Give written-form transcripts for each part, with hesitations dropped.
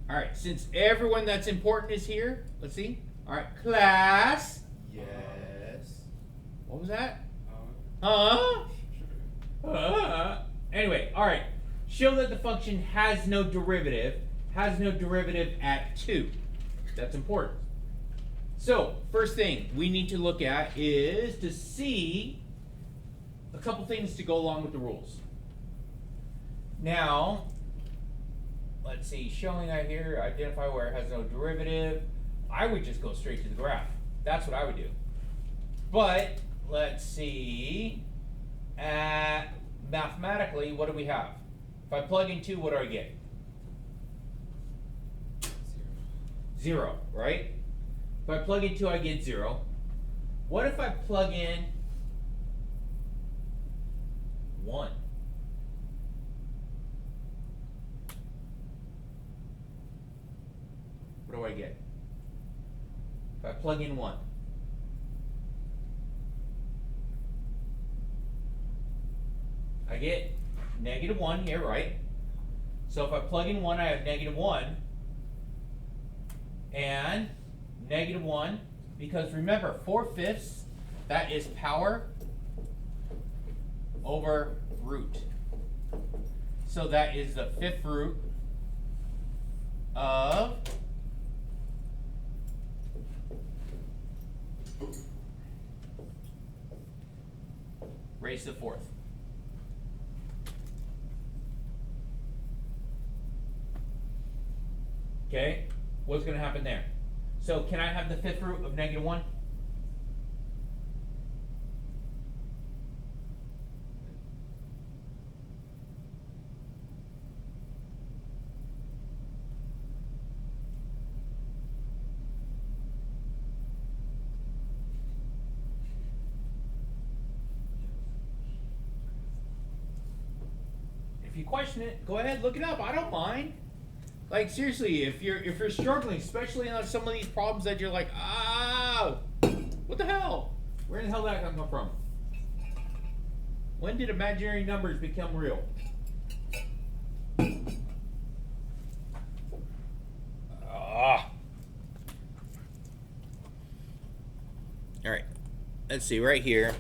All right, since everyone that's important is here, let's see. All right, class. Yes. What was that? Huh? Anyway, all right. Show that the function has no derivative. Has no derivative at 2. That's important. So, first thing we need to look at is to see a couple things to go along with the rules. Now, let's see, showing that here, identify where it has no derivative. I would just go straight to the graph. That's what I would do. But, let's see, mathematically, what do we have? If I plug in 2, what do I get? 0, right? If I plug in 2, I get 0. What if I plug in 1? What do I get? If I plug in 1. I get -1 here, right? So if I plug in 1, I have -1. And -1, because remember, 4/5, that is power over root. So that is the 5th root of raised to the 4th. Okay, what's going to happen there? So can I have the 5th root of -1? If you question it, go ahead, look it up. I don't mind. Like seriously, if you're struggling, especially on some of these problems that you're like, what the hell? Where in the hell did that come from? When did imaginary numbers become real? All right, let's see right here.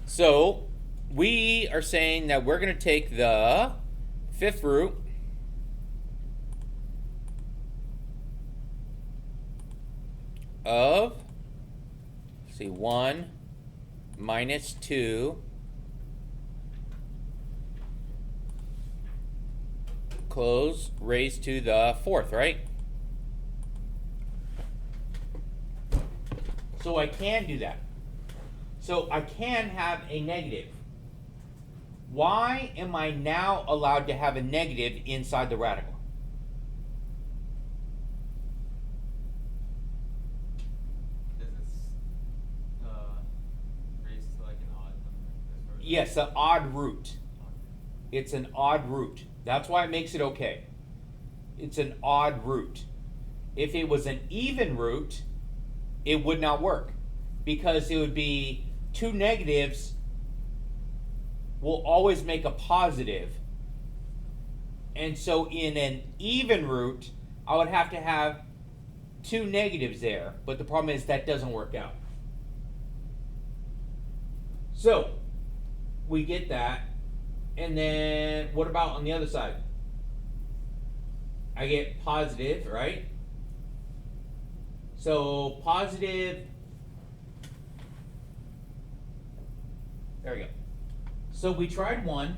So we are saying that we're going to take the 5th root of, let's see, 1 minus 2 close raised to the 4th, right? So I can do that. So I can have a negative. Why am I now allowed to have a negative inside the radical? Because it's raised to like an odd number. Yes, an odd root. It's an odd root. That's why it makes it okay. It's an odd root. If it was an even root, it would not work, because it would be 2 negatives will always make a positive. And so in an even root, I would have to have 2 negatives there. But the problem is that doesn't work out. So we get that. And then what about on the other side? I get positive, right? So positive, there we go. So we tried 1.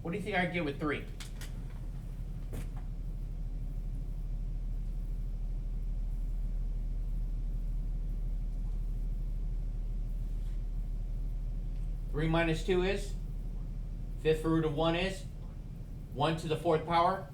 What do you think I'd get with 3? Three minus 2 is? 5th root of 1 is? 1 to the 4th power?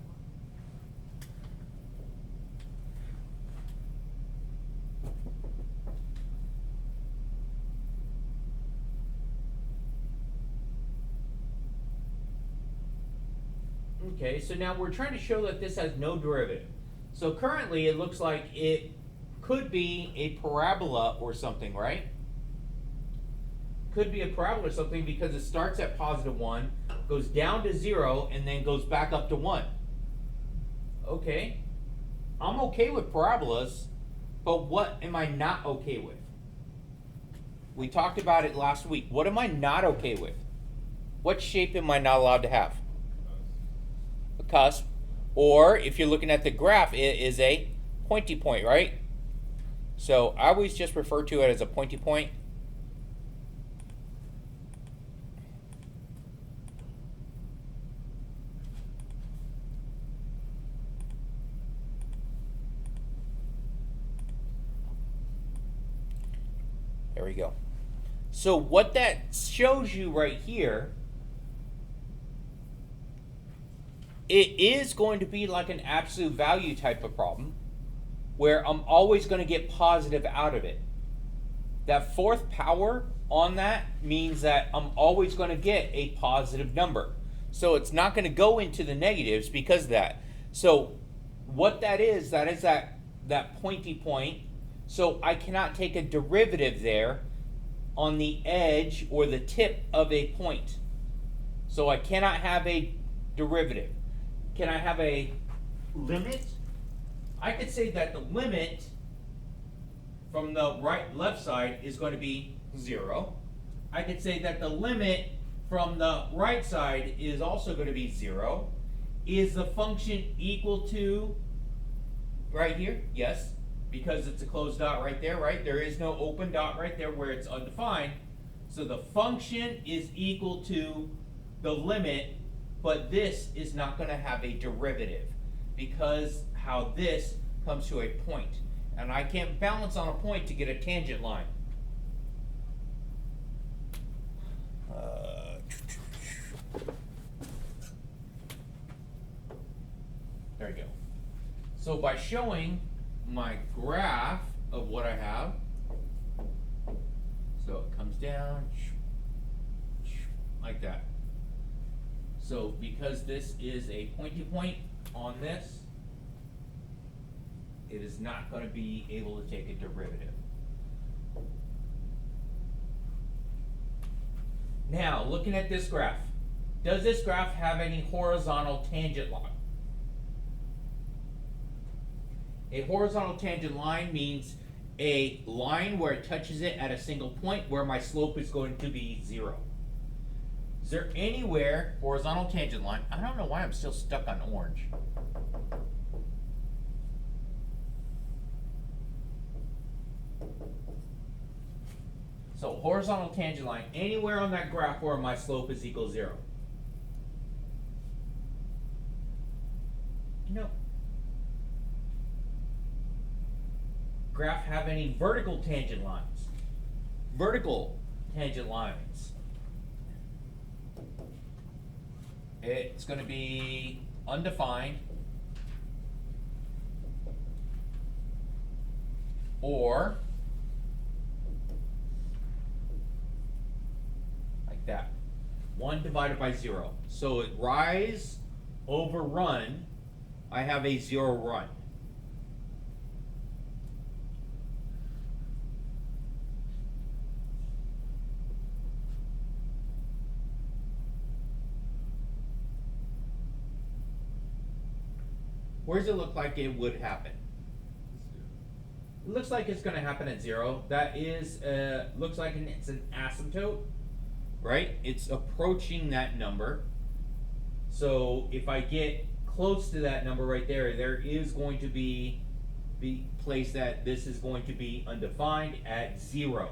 Okay, so now we're trying to show that this has no derivative. So currently it looks like it could be a parabola or something, right? Could be a parabola or something because it starts at positive 1, goes down to 0, and then goes back up to 1. Okay. I'm okay with parabolas, but what am I not okay with? We talked about it last week. What am I not okay with? What shape am I not allowed to have? A cusp. Or if you're looking at the graph, it is a pointy point, right? So I always just refer to it as a pointy point. There we go. So what that shows you right here, it is going to be like an absolute value type of problem where I'm always going to get positive out of it. That fourth power on that means that I'm always going to get a positive number. So it's not going to go into the negatives because of that. So what that is that pointy point. So I cannot take a derivative there on the edge or the tip of a point. So I cannot have a derivative. Can I have a limit? I could say that the limit from the left side is going to be 0. I could say that the limit from the right side is also going to be 0. Is the function equal to right here? Yes. Because it's a closed dot right there, right? There is no open dot right there where it's undefined. So the function is equal to the limit, but this is not going to have a derivative because how this comes to a point. And I can't balance on a point to get a tangent line. There you go. So by showing my graph of what I have, so it comes down like that. So because this is a pointy point on this, it is not going to be able to take a derivative. Now, looking at this graph, does this graph have any horizontal tangent line? A horizontal tangent line means a line where it touches it at a single point where my slope is going to be 0. Is there anywhere, horizontal tangent line, I don't know why I'm still stuck on orange. So horizontal tangent line, anywhere on that graph where my slope is equal to 0. No. Graph have any vertical tangent lines? Vertical tangent lines. It's going to be undefined or like that. 1 divided by 0. So it rise over run, I have a 0 run. Where does it look like it would happen? It looks like it's going to happen at 0. That is, looks like it's an asymptote, right? It's approaching that number. So if I get close to that number right there, there is going to be place that this is going to be undefined at 0.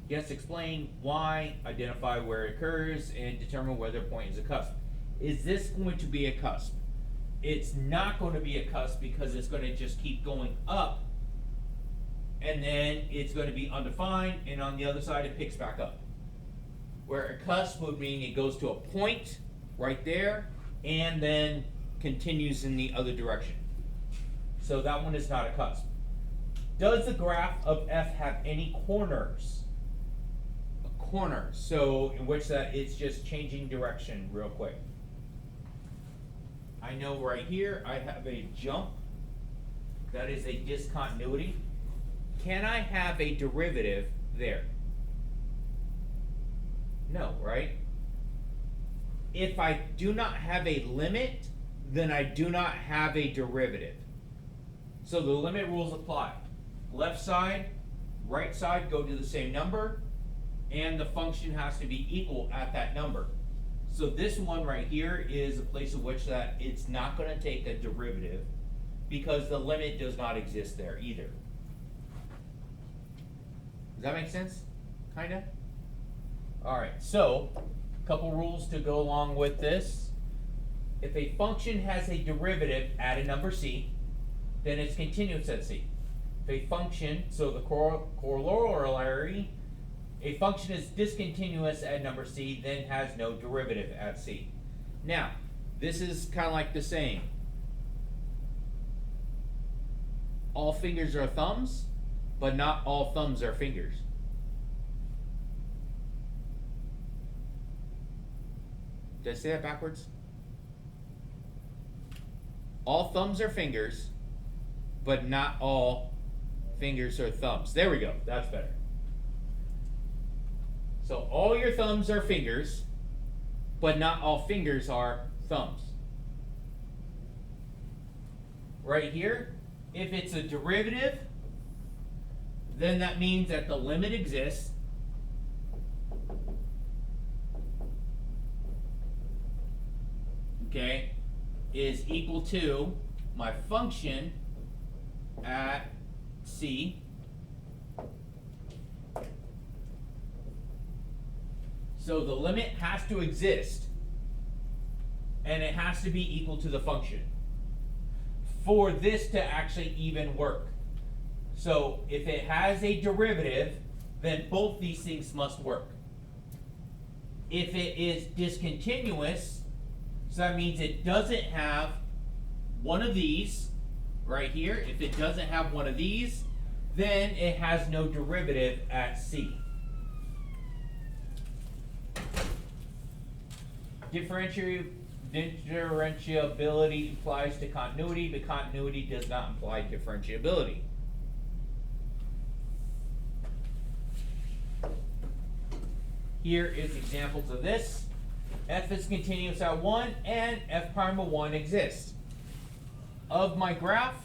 Yes, explain why, identify where it occurs, and determine whether a point is a cusp. Is this going to be a cusp? It's not going to be a cusp because it's going to just keep going up, and then it's going to be undefined, and on the other side it picks back up. Where a cusp would mean it goes to a point right there and then continues in the other direction. So that one is not a cusp. Does the graph of f have any corners? A corner, so in which that it's just changing direction real quick. I know right here I have a jump. That is a discontinuity. Can I have a derivative there? No, right? If I do not have a limit, then I do not have a derivative. So the limit rules apply. Left side, right side go to the same number, and the function has to be equal at that number. So this one right here is a place in which that it's not going to take a derivative because the limit does not exist there either. Does that make sense? Kinda? Alright, so a couple rules to go along with this. If a function has a derivative at a number c, then it's continuous at c. If a function, so the corollary, a function is discontinuous at number c, then has no derivative at c. Now, this is kind of like the saying, all fingers are thumbs, but not all thumbs are fingers. Did I say that backwards? All thumbs are fingers, but not all fingers are thumbs. There we go, that's better. So all your thumbs are fingers, but not all fingers are thumbs. Right here, if it's a derivative, then that means that the limit exists. Okay, is equal to my function at c. So the limit has to exist, and it has to be equal to the function for this to actually even work. So if it has a derivative, then both these things must work. If it is discontinuous, so that means it doesn't have one of these right here. If it doesn't have one of these, then it has no derivative at c. Differentiability implies to continuity, but continuity does not imply differentiability. Here is examples of this. F is continuous at 1, and f prime of 1 exists. Of my graph,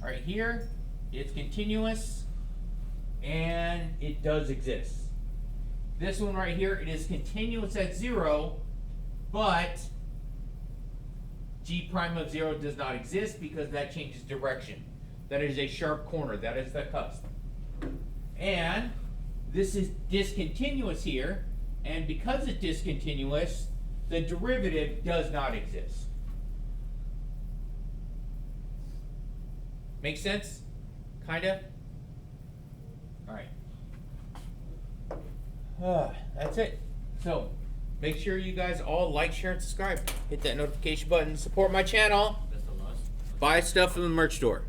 right here, it's continuous, and it does exist. This one right here, it is continuous at 0, but g prime of 0 does not exist because that changes direction. That is a sharp corner. That is the cusp. And this is discontinuous here, and because it's discontinuous, the derivative does not exist. Make sense? Kinda? Alright. That's it. So, make sure you guys all like, share, and subscribe. Hit that notification button. Support my channel. That's the last. Buy stuff from the merch store.